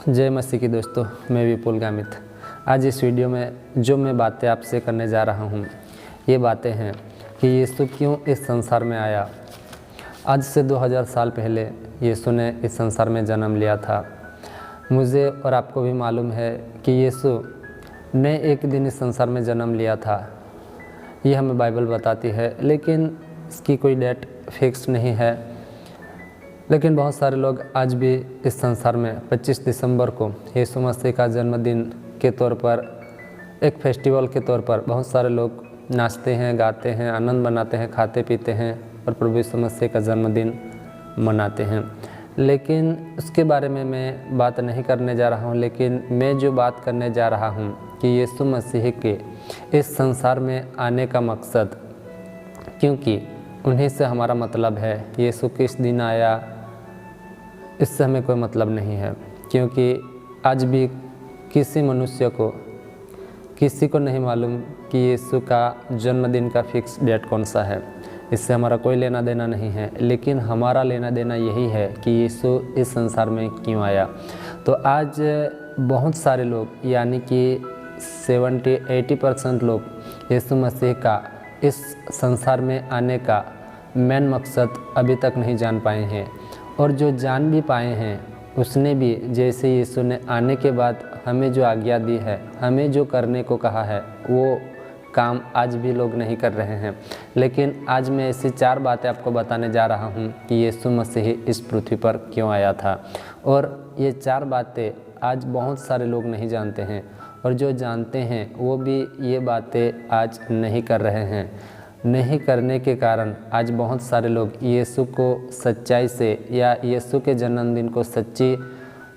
जय मसीह की दोस्तों, मैं विपुल गामित। आज इस वीडियो में जो मैं बातें आपसे करने जा रहा हूँ, ये बातें हैं कि यीशु क्यों इस संसार में आया। आज से 2000 साल पहले यीशु ने इस संसार में जन्म लिया था। मुझे और आपको भी मालूम है कि यीशु ने एक दिन इस संसार में जन्म लिया था। ये हमें बाइबल बताती है, लेकिन इसकी कोई डेट फिक्स नहीं है। लेकिन बहुत सारे लोग आज भी इस संसार में 25 दिसंबर को यीशु मसीह का जन्मदिन के तौर पर, एक फेस्टिवल के तौर पर बहुत सारे लोग नाचते हैं, गाते हैं, आनंद मनाते हैं, खाते पीते हैं और प्रभु यीशु मसीह का जन्मदिन मनाते हैं। लेकिन उसके बारे में मैं बात नहीं करने जा रहा हूँ। लेकिन मैं जो बात करने जा रहा हूँ कि यीशु मसीह के इस संसार में आने का मकसद, क्योंकि उन्हीं से हमारा मतलब है। यीशु किस दिन आया इससे हमें कोई मतलब नहीं है, क्योंकि आज भी किसी मनुष्य को, किसी को नहीं मालूम कि यीशु का जन्मदिन का फिक्स डेट कौन सा है। इससे हमारा कोई लेना देना नहीं है। लेकिन हमारा लेना देना यही है कि यीशु इस संसार में क्यों आया। तो आज बहुत सारे लोग, यानी कि 70-80% लोग यीशु मसीह का इस संसार में आने का मेन मकसद अभी तक नहीं जान पाए हैं। और जो जान भी पाए हैं, उसने भी, जैसे यीशु ने आने के बाद हमें जो आज्ञा दी है, हमें जो करने को कहा है, वो काम आज भी लोग नहीं कर रहे हैं। लेकिन आज मैं ऐसी 4 बातें आपको बताने जा रहा हूँ कि यीशु मसीह इस पृथ्वी पर क्यों आया था। और ये 4 बातें आज बहुत सारे लोग नहीं जानते हैं, और जो जानते हैं वो भी ये बातें आज नहीं कर रहे हैं। नहीं करने के कारण आज बहुत सारे लोग यीशु को सच्चाई से, या यीशु के जन्मदिन को सच्ची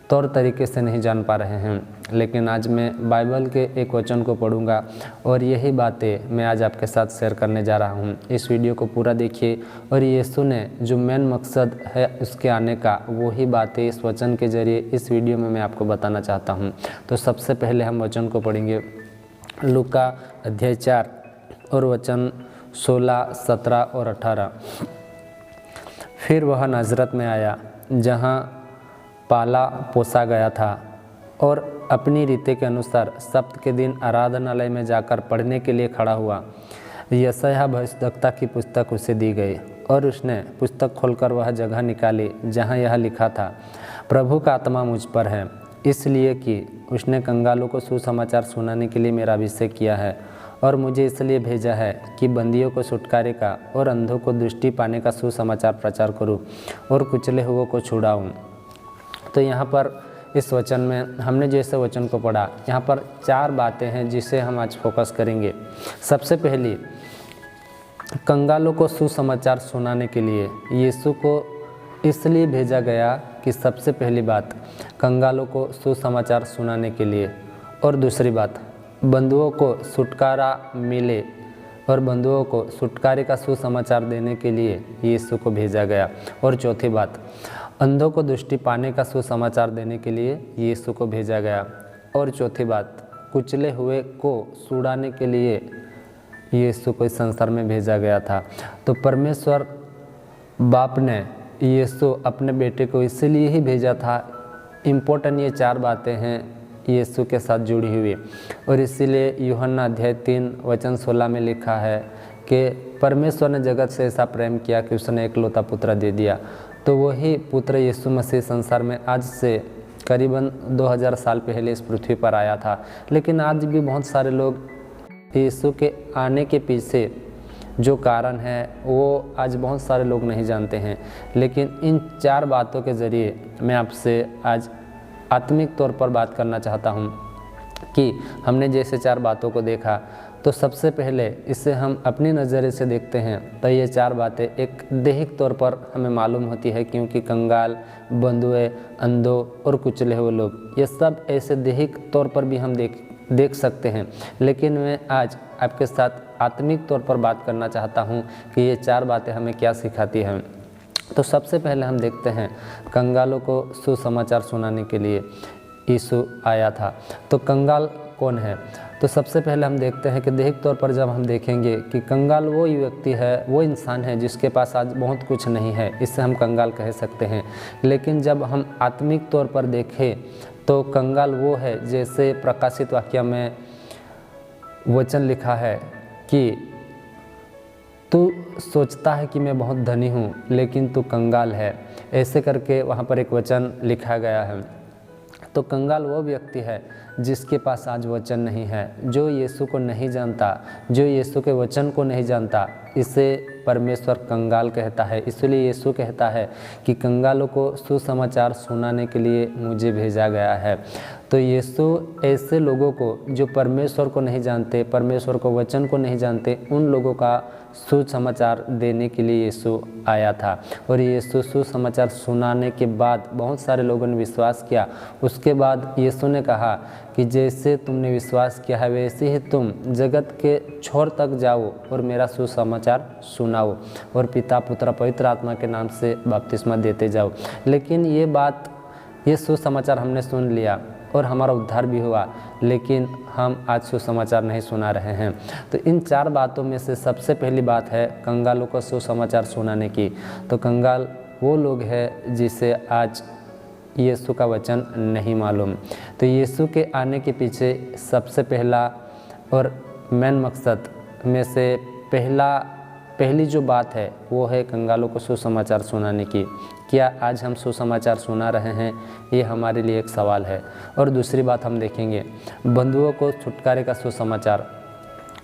तौर तरीके से नहीं जान पा रहे हैं। लेकिन आज मैं बाइबल के एक वचन को पढ़ूंगा और यही बातें मैं आज आपके साथ शेयर करने जा रहा हूं। इस वीडियो को पूरा देखिए और यीशु ने जो मेन मकसद है उसके आने का, वही बातें इस वचन के जरिए इस वीडियो में मैं आपको बताना चाहता हूं। तो सबसे पहले हम वचन को पढ़ेंगे, लूका अध्याय 4 और वचन 16, 17 और 18। फिर वह नाजरत में आया, जहाँ पाला पोसा गया था, और अपनी रीति के अनुसार सप्त के दिन आराधनालय में जाकर पढ़ने के लिए खड़ा हुआ। यशायाह भविष्यद्वक्ता की पुस्तक उसे दी गई, और उसने पुस्तक खोलकर वह जगह निकाली जहाँ यह लिखा था, प्रभु का आत्मा मुझ पर है, इसलिए कि उसने कंगालों को सुसमाचार सुनाने के लिए मेरा अभिषेक किया है, और मुझे इसलिए भेजा है कि बंदियों को छुटकारे का और अंधों को दृष्टि पाने का सुसमाचार प्रचार करूं, और कुचले हुओं को छुड़ाऊं। तो यहाँ पर इस वचन में हमने जैसे वचन को पढ़ा, यहाँ पर 4 बातें हैं जिसे हम आज फोकस करेंगे। सबसे पहली, कंगालों को सुसमाचार सुनाने के लिए यीशु को इसलिए भेजा गया कि सबसे पहली बात, कंगालों को सुसमाचार सुनाने के लिए। और दूसरी बात, बंधुओं को छुटकारा मिले, और बंधुओं को छुटकारे का सुसमाचार देने के लिए यीशु को भेजा गया। और चौथी बात, अंधों को दृष्टि पाने का सुसमाचार देने के लिए यीशु को भेजा गया। और चौथी बात, कुचले हुए को छुड़ाने के लिए यीशु को इस संसार में भेजा गया था। तो परमेश्वर बाप ने यीशु अपने बेटे को इसलिए ही भेजा था। इम्पोर्टेंट ये 4 बातें हैं यीशु के साथ जुड़ी हुई। और इसीलिए यूहन्ना अध्याय 3 वचन 16 में लिखा है कि परमेश्वर ने जगत से ऐसा प्रेम किया कि उसने एकलौता पुत्र दे दिया। तो वही पुत्र यीशु मसीह संसार में आज से करीबन 2000 साल पहले इस पृथ्वी पर आया था। लेकिन आज भी बहुत सारे लोग यीशु के आने के पीछे जो कारण है वो आज बहुत सारे लोग नहीं जानते हैं। लेकिन इन 4 बातों के ज़रिए मैं आपसे आज आत्मिक तौर पर बात करना चाहता हूँ कि हमने जैसे 4 बातों को देखा, तो सबसे पहले इसे हम अपनी नज़रिए से देखते हैं तो ये 4 बातें एक दैहिक तौर पर हमें मालूम होती है, क्योंकि कंगाल, बंधुए, अंधों और कुचले हुए लोग, ये सब ऐसे दैहिक तौर पर भी हम देख सकते हैं। लेकिन मैं आज आपके साथ आत्मिक तौर पर बात करना चाहता हूँ कि ये 4 बातें हमें क्या सिखाती हैं। तो सबसे पहले हम देखते हैं, कंगालों को सुसमाचार सुनाने के लिए यीशु आया था। तो कंगाल कौन है? तो सबसे पहले हम देखते हैं कि दैहिक तौर पर जब हम देखेंगे कि कंगाल वो व्यक्ति है, वो इंसान है जिसके पास आज बहुत कुछ नहीं है, इससे हम कंगाल कह सकते हैं। लेकिन जब हम आत्मिक तौर पर देखें तो कंगाल वो है, जैसे प्रकाशित वाक्य में वचन लिखा है कि तू सोचता है कि मैं बहुत धनी हूँ लेकिन तू कंगाल है, ऐसे करके वहाँ पर एक वचन लिखा गया है। तो कंगाल वो व्यक्ति है जिसके पास आज वचन नहीं है, जो यीशु को नहीं जानता, जो यीशु के वचन को नहीं जानता, इसे परमेश्वर कंगाल कहता है। इसलिए यीशु कहता है कि कंगालों को सुसमाचार सुनाने के लिए मुझे भेजा गया है। तो यीशु ऐसे लोगों को जो परमेश्वर को नहीं जानते, परमेश्वर को वचन को नहीं जानते, उन लोगों का सुसमाचार देने के लिए यीशु आया था। और यीशु सुसमाचार सुनाने के बाद बहुत सारे लोगों ने विश्वास किया। उसके बाद यीशु ने कहा कि जैसे तुमने विश्वास किया है वैसे ही तुम जगत के छोर तक जाओ और मेरा सुसमाचार सुनाओ और पिता पुत्र पवित्र आत्मा के नाम से बपतिस्मा देते जाओ। लेकिन ये सुसमाचार हमने सुन लिया और हमारा उद्धार भी हुआ, लेकिन हम आज सुसमाचार नहीं सुना रहे हैं। तो इन 4 बातों में से सबसे पहली बात है कंगालों को सुसमाचार सुनाने की। तो कंगाल वो लोग हैं जिसे आज यीशु का वचन नहीं मालूम। तो यीशु के आने के पीछे सबसे पहला और मेन मकसद में से पहली जो बात है वो है कंगालों को सुसमाचार सुनाने की। क्या आज हम सुसमाचार सुना रहे हैं, ये हमारे लिए एक सवाल है। और दूसरी बात हम देखेंगे बंधुओं को छुटकारे का सुसमाचार।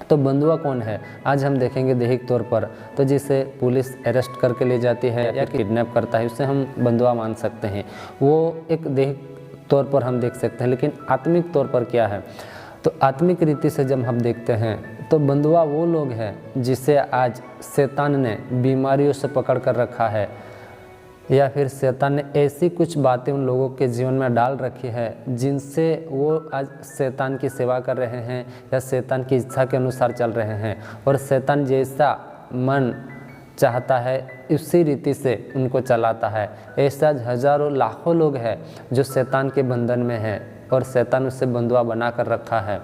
तो बंधुआ कौन है, आज हम देखेंगे दैहिक तौर पर। तो जिसे पुलिस अरेस्ट करके ले जाती है या किडनैप करता है उसे हम बंधुआ मान सकते हैं, वो एक दैहिक तौर पर हम देख सकते हैं। लेकिन आत्मिक तौर पर क्या है, तो आत्मिक रीति से जब हम देखते हैं तो बंधुआ वो लोग हैं जिसे आज शैतान ने बीमारियों से पकड़ कर रखा है, या फिर शैतान ने ऐसी कुछ बातें उन लोगों के जीवन में डाल रखी है जिनसे वो आज शैतान की सेवा कर रहे हैं या शैतान की इच्छा के अनुसार चल रहे हैं। और शैतान जैसा मन चाहता है उसी रीति से उनको चलाता है। ऐसा हजारों लाखों लोग हैं जो शैतान के बंधन में हैं और शैतान उससे बंधुआ बना कर रखा है।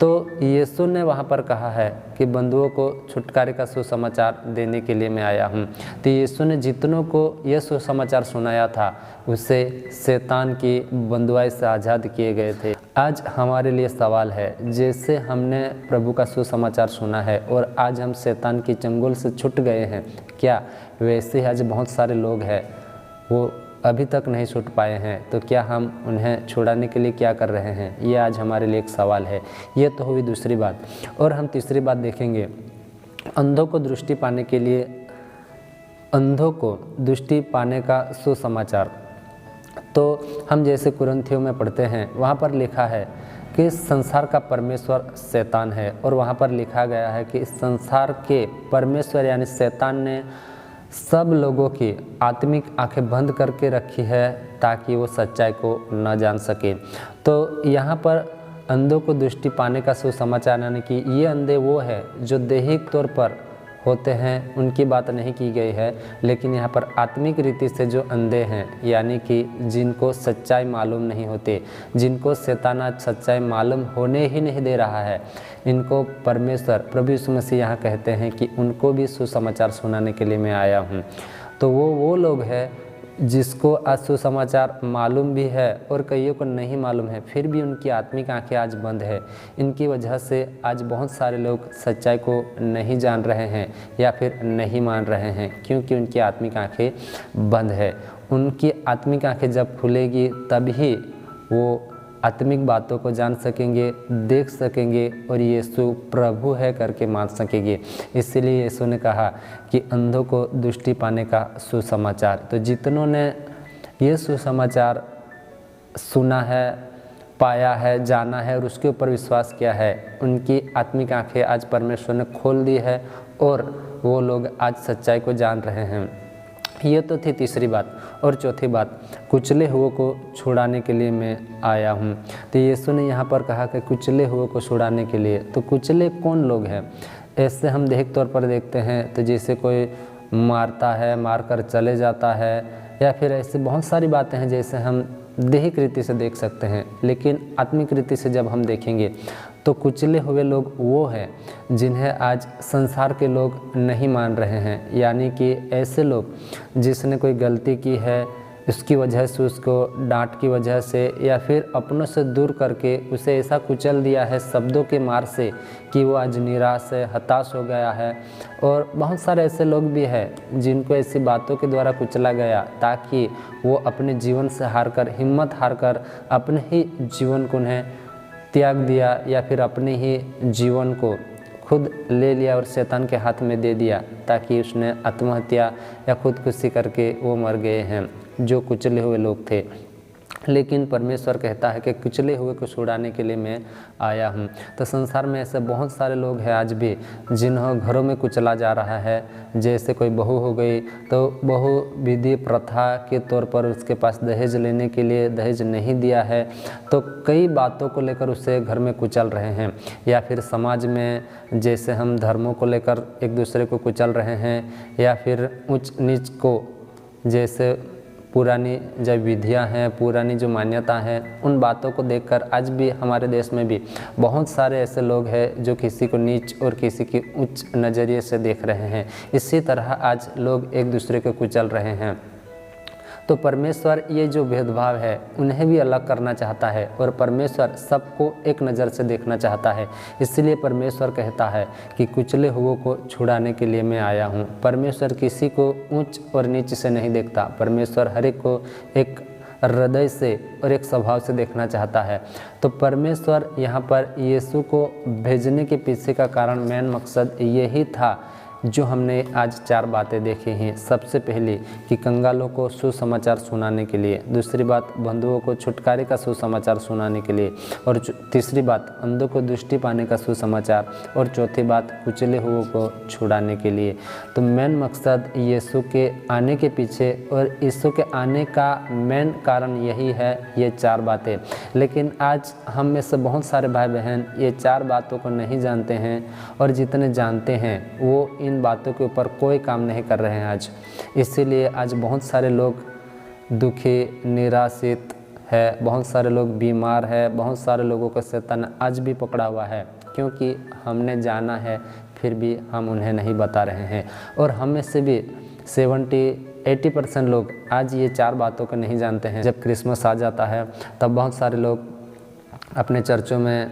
तो यीशु ने वहाँ पर कहा है कि बंधुओं को छुटकारे का सुसमाचार देने के लिए मैं आया हूँ। तो यीशु ने जितनों को यह सुसमाचार सुनाया था उसे शैतान की बंधुआई से आज़ाद किए गए थे। आज हमारे लिए सवाल है, जैसे हमने प्रभु का सुसमाचार सुना है और आज हम शैतान की चंगुल से छूट गए हैं, क्या वैसे ही आज बहुत सारे लोग हैं वो अभी तक नहीं छूट पाए हैं, तो क्या हम उन्हें छुड़ाने के लिए क्या कर रहे हैं, ये आज हमारे लिए एक सवाल है। ये तो हुई दूसरी बात। और हम तीसरी बात देखेंगे अंधों को दृष्टि पाने के लिए, अंधों को दृष्टि पाने का सुसमाचार। तो हम जैसे कुरिन्थियों में पढ़ते हैं वहाँ पर लिखा है कि संसार का परमेश्वर शैतान है, और वहाँ पर लिखा गया है कि इस संसार के परमेश्वर यानी शैतान ने सब लोगों की आत्मिक आंखें बंद करके रखी है ताकि वो सच्चाई को न जान सके। तो यहाँ पर अंधों को दृष्टि पाने का सुसमाचार यानी कि ये अंधे वो है जो दैहिक तौर पर होते हैं, उनकी बात नहीं की गई है, लेकिन यहाँ पर आत्मिक रीति से जो अंधे हैं यानी कि जिनको सच्चाई मालूम नहीं होते, जिनको शैतान आज सच्चाई मालूम होने ही नहीं दे रहा है, इनको परमेश्वर प्रभु यीशु मसीह यहाँ कहते हैं कि उनको भी सुसमाचार सुनाने के लिए मैं आया हूँ। तो वो लोग हैं जिसको आज सुसमाचार मालूम भी है और कईयों को नहीं मालूम है, फिर भी उनकी आत्मिक आंखें आज बंद है। इनकी वजह से आज बहुत सारे लोग सच्चाई को नहीं जान रहे हैं या फिर नहीं मान रहे हैं, क्योंकि उनकी आत्मिक आंखें बंद है। उनकी आत्मिक आंखें जब खुलेगी तभी वो आत्मिक बातों को जान सकेंगे, देख सकेंगे और यीशु प्रभु है करके मान सकेंगे। इसलिए यीशु ने कहा कि अंधों को दृष्टि पाने का सुसमाचार। तो जितनों ने ये सुसमाचार सुना है, पाया है, जाना है और उसके ऊपर विश्वास किया है, उनकी आत्मिक आंखें आज परमेश्वर ने खोल दी है और वो लोग आज सच्चाई को जान रहे हैं। ये तो थी तीसरी बात। और चौथी बात, कुचले हुओं को छुड़ाने के लिए मैं आया हूँ। तो यीशु ने यहाँ पर कहा कि कुचले हुओं को छुड़ाने के लिए। तो कुचले कौन लोग हैं? ऐसे हम दैहिक तौर पर देखते हैं तो जैसे कोई मारता है, मारकर चले जाता है, या फिर ऐसी बहुत सारी बातें हैं जैसे हम दैहिक रीति से देख सकते हैं। लेकिन आत्मिक रीति से जब हम देखेंगे तो कुचले हुए लोग वो हैं जिन्हें आज संसार के लोग नहीं मान रहे हैं, यानी कि ऐसे लोग जिसने कोई गलती की है उसकी वजह से, उसको डांट की वजह से या फिर अपनों से दूर करके उसे ऐसा कुचल दिया है शब्दों के मार से कि वो आज निराश है, हताश हो गया है। और बहुत सारे ऐसे लोग भी हैं जिनको ऐसी बातों के द्वारा कुचला गया ताकि वो अपने जीवन से हारकर, हिम्मत हारकर अपने ही जीवन को उन्हें त्याग दिया या फिर अपने ही जीवन को खुद ले लिया और शैतान के हाथ में दे दिया ताकि उसने आत्महत्या या खुदकुशी करके वो मर गए हैं, जो कुचले हुए लोग थे। लेकिन परमेश्वर कहता है कि कुचले हुए को छुड़ाने के लिए मैं आया हूँ। तो संसार में ऐसे बहुत सारे लोग हैं आज भी जिन्हों घरों में कुचला जा रहा है। जैसे कोई बहू हो गई तो बहू विधि प्रथा के तौर पर उसके पास दहेज लेने के लिए दहेज नहीं दिया है, तो कई बातों को लेकर उसे घर में कुचल रहे हैं। या फिर समाज में जैसे हम धर्मों को लेकर एक दूसरे को कुचल रहे हैं, या फिर ऊंच नीच को, जैसे पुरानी जो विधियां हैं, पुरानी जो मान्यता हैं, उन बातों को देखकर आज भी हमारे देश में भी बहुत सारे ऐसे लोग हैं जो किसी को नीच और किसी की उच्च नज़रिए से देख रहे हैं। इसी तरह आज लोग एक दूसरे को कुचल रहे हैं। तो परमेश्वर ये जो भेदभाव है उन्हें भी अलग करना चाहता है और परमेश्वर सबको एक नज़र से देखना चाहता है। इसलिए परमेश्वर कहता है कि कुचले हुओं को छुड़ाने के लिए मैं आया हूँ। परमेश्वर किसी को ऊंच और नीच से नहीं देखता। परमेश्वर हर एक को एक हृदय से और एक स्वभाव से देखना चाहता है। तो परमेश्वर यहाँ पर यीशु को भेजने के पीछे का कारण, मेन मकसद यही था जो हमने आज 4 बातें देखी हैं। सबसे पहली कि कंगालों को सुसमाचार सुनाने के लिए, दूसरी बात बंधुओं को छुटकारे का सुसमाचार सुनाने के लिए, और तीसरी बात अंधों को दृष्टि पाने का सुसमाचार, और चौथी बात कुचले हुओं को छुड़ाने के लिए। तो मेन मकसद यीशु के आने के पीछे और यीशु के आने का मेन कारण यही है, ये 4 बातें। लेकिन आज हम में से बहुत सारे भाई बहन ये 4 बातों को नहीं जानते हैं, और जितने जानते हैं वो इन बातों के ऊपर कोई काम नहीं कर रहे हैं आज। इसीलिए आज बहुत सारे लोग दुखी, निराशित है, बहुत सारे लोग बीमार है, बहुत सारे लोगों को शैतान आज भी पकड़ा हुआ है, क्योंकि हमने जाना है फिर भी हम उन्हें नहीं बता रहे हैं। और हम में से भी 70-80% लोग आज ये 4 बातों को नहीं जानते हैं। जब क्रिसमस आ जाता है तब बहुत सारे लोग अपने चर्चों में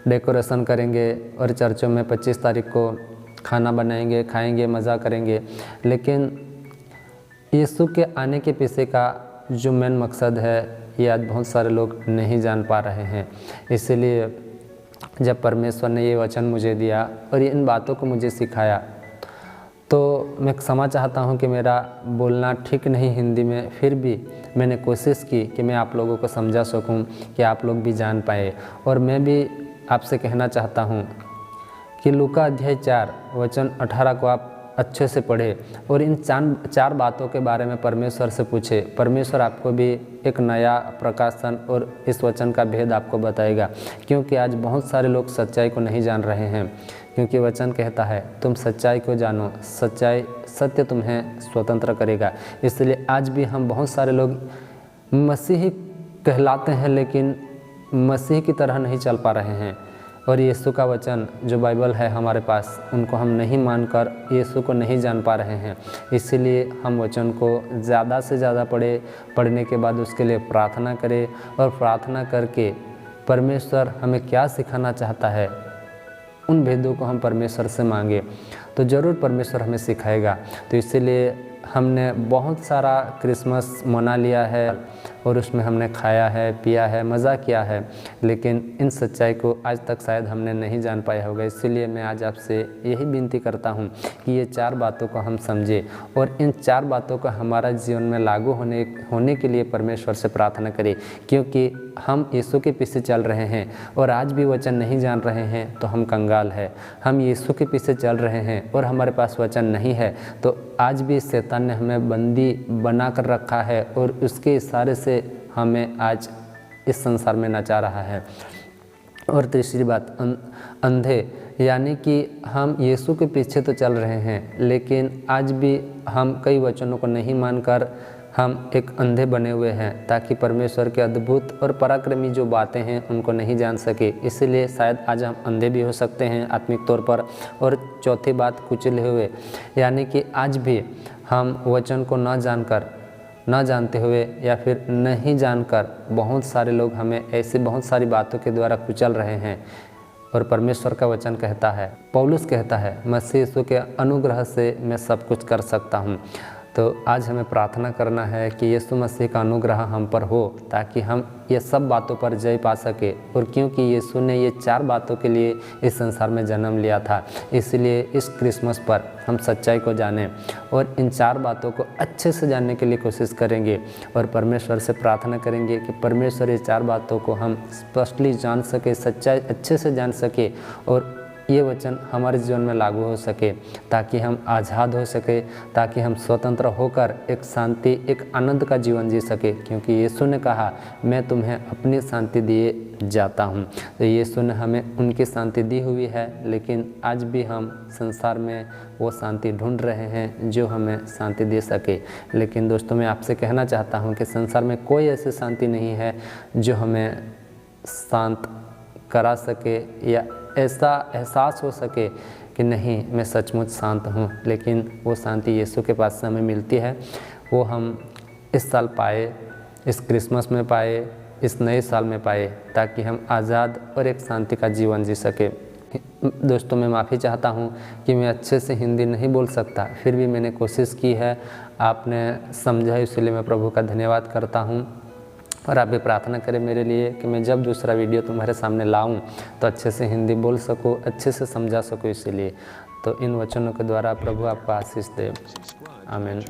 डेकोरेशन करेंगे और चर्चों में 25 तारीख को खाना बनाएंगे, खाएंगे, मज़ा करेंगे। लेकिन यीशु के आने के पीछे का जो मेन मकसद है ये आज बहुत सारे लोग नहीं जान पा रहे हैं। इसीलिए जब परमेश्वर ने ये वचन मुझे दिया और इन बातों को मुझे सिखाया, तो मैं क्षमा चाहता हूँ कि मेरा बोलना ठीक नहीं हिंदी में, फिर भी मैंने कोशिश की कि मैं आप लोगों को समझा सकूँ कि आप लोग भी जान पाए। और मैं भी आपसे कहना चाहता हूँ कि लूका अध्याय 4 वचन 18 को आप अच्छे से पढ़े और इन 4 बातों के बारे में परमेश्वर से पूछे। परमेश्वर आपको भी एक नया प्रकाशन और इस वचन का भेद आपको बताएगा, क्योंकि आज बहुत सारे लोग सच्चाई को नहीं जान रहे हैं। क्योंकि वचन कहता है तुम सच्चाई को जानो, सत्य तुम्हें स्वतंत्र करेगा। इसलिए आज भी हम बहुत सारे लोग मसीही कहलाते हैं लेकिन मसीह की तरह नहीं चल पा रहे हैं। और यीशु का वचन जो बाइबल है हमारे पास, उनको हम नहीं मानकर यीशु को नहीं जान पा रहे हैं। इसीलिए हम वचन को ज़्यादा से ज़्यादा पढ़ने के बाद उसके लिए प्रार्थना करें, और प्रार्थना करके परमेश्वर हमें क्या सिखाना चाहता है उन भेदों को हम परमेश्वर से मांगे, तो ज़रूर परमेश्वर हमें सिखाएगा। तो इसीलिए हमने बहुत सारा क्रिसमस मना लिया है और उसमें हमने खाया है, पिया है, मज़ा किया है, लेकिन इन सच्चाई को आज तक शायद हमने नहीं जान पाया होगा। इसीलिए मैं आज आपसे यही विनती करता हूँ कि ये 4 बातों को हम समझें और इन 4 बातों को हमारा जीवन में लागू होने के लिए परमेश्वर से प्रार्थना करें। क्योंकि हम यीशु के पीछे चल रहे हैं और आज भी वचन नहीं जान रहे हैं तो हम कंगाल हैं। हम यीशु के पीछे चल रहे हैं और हमारे पास वचन नहीं है तो आज भी शैतान ने हमें बंदी बना कर रखा है और उसके इशारे से हमें आज इस संसार में नचा रहा है। और तीसरी बात, अंधे, यानी कि हम यीशु के पीछे तो चल रहे हैं लेकिन आज भी हम कई वचनों को नहीं मानकर हम एक अंधे बने हुए हैं, ताकि परमेश्वर के अद्भुत और पराक्रमी जो बातें हैं उनको नहीं जान सके। इसीलिए शायद आज हम अंधे भी हो सकते हैं आत्मिक तौर पर। और चौथी बात, कुचले हुए, यानी कि आज भी हम वचन को न जानकर ना जानते हुए या फिर नहीं जानकर बहुत सारे लोग हमें ऐसी बहुत सारी बातों के द्वारा कुचल रहे हैं। और परमेश्वर का वचन कहता है, पौलुस कहता है, मसीह यीशु के अनुग्रह से मैं सब कुछ कर सकता हूँ। तो आज हमें प्रार्थना करना है कि यीशु मसीह का अनुग्रह हम पर हो, ताकि हम ये सब बातों पर जय पा सके। और क्योंकि यीशु ने ये 4 बातों के लिए इस संसार में जन्म लिया था, इसलिए इस क्रिसमस पर हम सच्चाई को जानें और इन 4 बातों को अच्छे से जानने के लिए कोशिश करेंगे और परमेश्वर से प्रार्थना करेंगे कि परमेश्वर ये 4 बातों को हम स्पष्टली जान सके, सच्चाई अच्छे से जान सके और ये वचन हमारे जीवन में लागू हो सके, ताकि हम आज़ाद हो सके, ताकि हम स्वतंत्र होकर एक शांति, एक आनंद का जीवन जी सके। क्योंकि यीशु ने कहा, मैं तुम्हें अपनी शांति दिए जाता हूँ। तो यीशु ने हमें उनकी शांति दी हुई है, लेकिन आज भी हम संसार में वो शांति ढूंढ रहे हैं जो हमें शांति दे सके। लेकिन दोस्तों, मैं आपसे कहना चाहता हूँ कि संसार में कोई ऐसी शांति नहीं है जो हमें शांत करा सके या ऐसा एहसास हो सके कि नहीं, मैं सचमुच शांत हूँ। लेकिन वो शांति यीशु के पास से हमें मिलती है। वो हम इस साल पाए, इस क्रिसमस में पाए, इस नए साल में पाए, ताकि हम आज़ाद और एक शांति का जीवन जी सके। दोस्तों, मैं माफ़ी चाहता हूँ कि मैं अच्छे से हिंदी नहीं बोल सकता, फिर भी मैंने कोशिश की है, आपने समझा, इसलिए मैं प्रभु का धन्यवाद करता हूँ। और आप भी प्रार्थना करें मेरे लिए कि मैं जब दूसरा वीडियो तुम्हारे सामने लाऊं तो अच्छे से हिंदी बोल सकूं, अच्छे से समझा सकूं। इसीलिए तो इन वचनों के द्वारा प्रभु आपको आशीष दे। आमीन।